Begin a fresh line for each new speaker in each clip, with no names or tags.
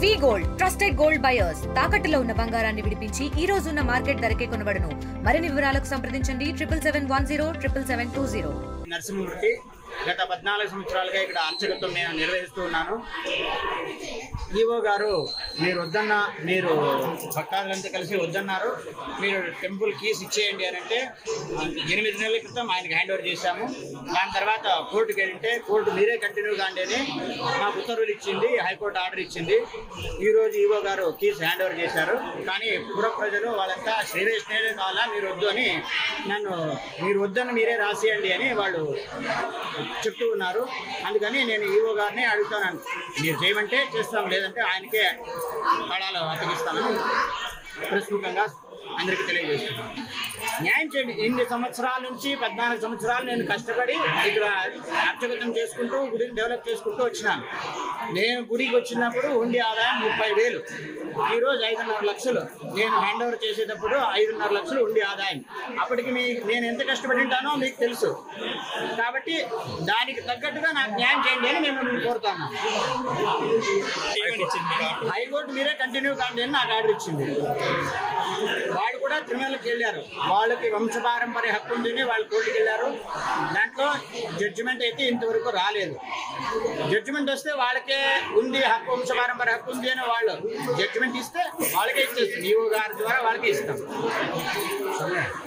వి gold trusted gold buyers తాకట్టులో ఉన్న బంగారాన్ని విడిపించి ఈ రోజు ఉన్న మార్కెట్ ధరకే కొనబడును. మరిన్ని వివరాలకు సంప్రదించండి 7710
నరసింహమూర్తి. గత 14 సంవత్సరాలుగా ఇక్కడ అర్చకత్వం నేను నిర్వహిస్తూ ఉన్నాను. ఈవో గారు మీరు భక్తాదులంతా కలిసి వద్దన్నారు, మీరు టెంపుల్ కీస్ ఇచ్చేయండి అని అంటే 8 నెలల క్రితం ఆయనకి హ్యాండ్ ఓవర్ చేశాము. దాని తర్వాత కోర్టుకి వెళ్తే కోర్టు మీరే కంటిన్యూ కాండి అని మాకు ఉత్తర్వులు ఇచ్చింది, హైకోర్టు ఆర్డర్ ఇచ్చింది. ఈరోజు ఈవో గారు కీస్ హ్యాండ్ ఓవర్ చేశారు. కానీ పుర ప్రజలు వాళ్ళంతా శ్రీవేష్ణే కావాలా, మీరు వద్దు అని మీరు వద్దని మీరే రాసియండి అని వాళ్ళు చెప్తూ ఉన్నారు. అందుకని నేను ఈవో గారిని అడుగుతాను, మీరు చేయమంటే చేస్తాం, లేదంటే ఆయనకే కళాలు అప్పగిస్తామని ప్రస్తుతంగా అందరికీ తెలియజేస్తున్నాను. న్యాయం చేయండి. 8 సంవత్సరాల నుంచి 14 సంవత్సరాలు నేను కష్టపడి ఇక్కడ అర్చకత్వం చేసుకుంటూ గుడిని డెవలప్ చేసుకుంటూ వచ్చినాను. నేను గుడికి వచ్చినప్పుడు ఉండి ఆదాయం 30,000, ఈరోజు 5.5 లక్షలు. నేను హ్యాండ్ ఓవర్ చేసేటప్పుడు 5.5 లక్షలు ఉండి ఆదాయం. అప్పటికి నేను ఎంత కష్టపడి ఉంటానో మీకు తెలుసు. కాబట్టి దానికి తగ్గట్టుగా నాకు న్యాయం చేయండి అని మేము కోరుతాను. హైకోర్టు మీరే కంటిన్యూ కాండి అని నాకు ఆర్డర్ ఇచ్చింది. వాళ్ళు కూడా తిరుమలకి వెళ్ళారు, వాళ్ళకి వంశపారంపర్య హక్కు ఉందని వాళ్ళు కోర్టుకి వెళ్ళారు. దాంట్లో జడ్జిమెంట్ అయితే ఇంతవరకు రాలేదు. జడ్జిమెంట్ వస్తే వాళ్ళకే ఉంది హక్కు, వంశపారంపర్య హక్కు ఉంది అని వాళ్ళు జడ్జిమెంట్ ఇస్తే వాళ్ళకే ఇచ్చేస్తుంది. ఈవో గారి ద్వారా వాళ్ళకే ఇస్తాం.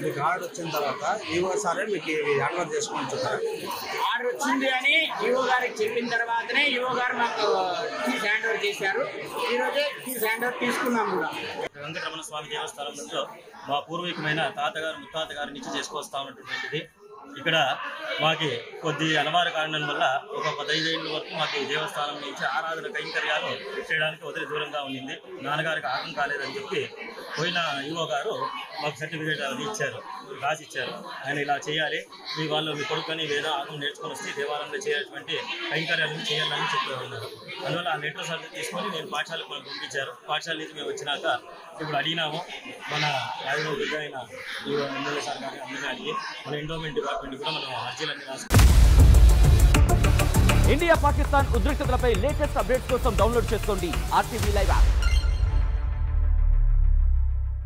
మీకు ఆర్డర్ వచ్చిన తర్వాత ఈవో సారే మీకు హ్యాండ్ ఓవర్ చేసుకొని చెప్పారు.
ఆర్డర్ వచ్చింది అని ఈవో గారికి చెప్పిన తర్వాతనే ఈవో గారు మాకు కీస్ హ్యాండ్ ఓవర్ చేశారు. ఈరోజే కీస్ హ్యాండ్ ఓవర్ తీసుకున్నాం కూడా.
వెంకటరమణ స్వామి దేవస్థానంలో మా పూర్వీకమైన తాతగారు ముత్తాతగారి నుంచి చేసుకొస్తా ఉన్నటువంటిది. ఇక్కడ మాకి కొద్ది అనివార్య కారణం వల్ల ఒక 15 ఏళ్ళ వరకు మాకు ఈ దేవస్థానం నుంచి ఆరాధన కైంకర్యాలు చేయడానికి వదిలి దూరంగా ఉండింది. నాన్నగారికి ఆగం కాలేదని చెప్పి పోయిన ఈవో గారు మాకు సర్టిఫికేట్ అది ఇచ్చారు, రాసి ఇచ్చారు. ఆయన ఇలా చేయాలి, మీ కొడుకుని వేద ఆగం నేర్చుకొని వస్తే దేవాలయంలో చేయాల్సినటువంటి కైంకర్యాలను చేయాలని చెప్పి ఉన్నారు. అందువల్ల ఆ లెటర్ సర్టిఫికేట్ తీసుకొని నేను పాఠశాలకు మనకు పంపించారు. పాఠశాల నుంచి మేము వచ్చినాక ఇప్పుడు అడిగినాము, మన రాజకీయ బిడ్డ అయిన ఈవో ఎమ్మెల్యే సార్ గారి అందరినీ అడిగి మన ఎండోమెంట్ డిపార్ట్మెంట్ కూడా మనం అర్జీలన్నీ రాసుకుంటాం.
ఇండియా పాకిస్తాన్ ఉద్రిక్తతలపై లేటెస్ట్ అప్డేట్స్ కోసం డౌన్లోడ్ చేసుకోండి RTV లైవ్ యాప్.